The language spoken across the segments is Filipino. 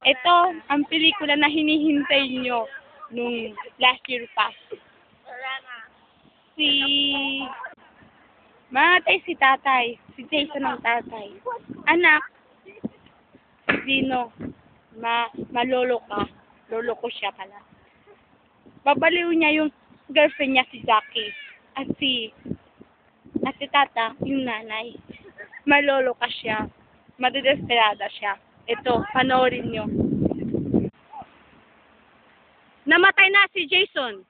Ito, ang pelikula na hinihintay nyo nung last year pa. Matay si tatay. Si Jason ang tatay. Anak, Dino, malolo ka. Lolo ko siya pala. Babaliw niya yung girlfriend niya si Jackie. At si tata, yung nanay. Malolo ka siya. Madedesperada siya. Ito, panoorin nyo. Namatay na si Jason.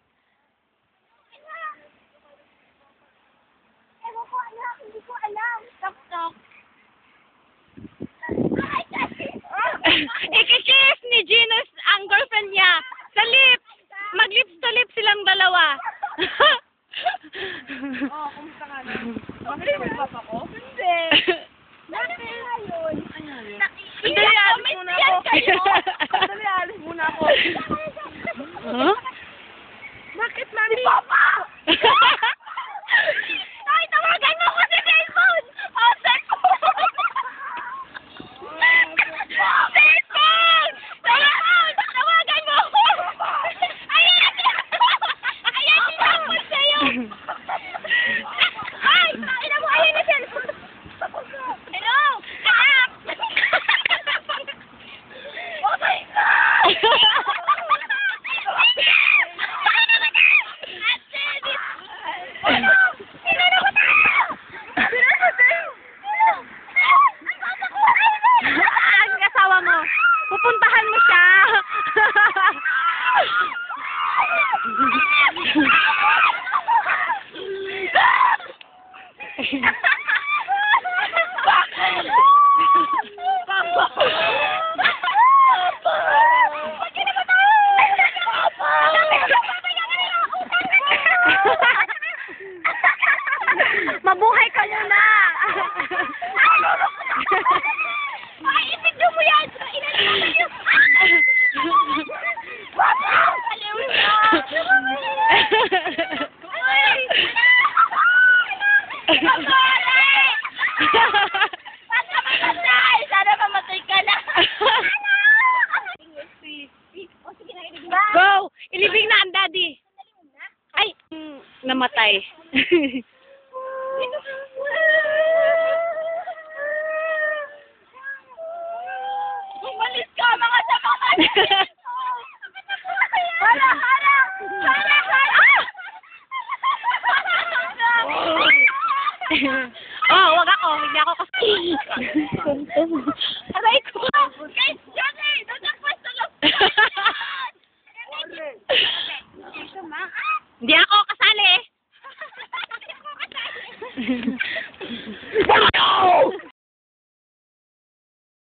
Ewan ko alam, hindi ko alam. Tok-tok. Ikikiss ni Gina's ang girlfriend niya sa lips. Mag-lips to lips silang dalawa. Oh, kumusta ka na? Bakit ba ako? Hindi. Bakit ngayon? Sandali, alis muna ako. Sandali, alis muna ako. Huh? Bakit, mami? Papa! Ay, tawagan mo ko si Jason! Oh, cellphone! Cellphone! Cellphone! Tawagan mo ko! Ayan! Ayan, sinapon sa'yo! Ay! Ina mo, ayan na cellphone! Hello! Anak! Oh my God! Ang asawa mo. Pupuntahan mo siya. Mabuhay ka muna. Ay, i-video mo yan! Inalimutan mo! Aliw na! Ay! Pagkari! Basta mamatay! Sana mamatay ka na! Go! Ilibing na ang daddy. Ay! Namatay. Umalis ka, mga samahan! Hala, hala! Hala, hala! Oh, wag ako. Hindi ako kasi. Aray ko! Guys, Johnny! Dadakpas na lang! Hindi ako kasali.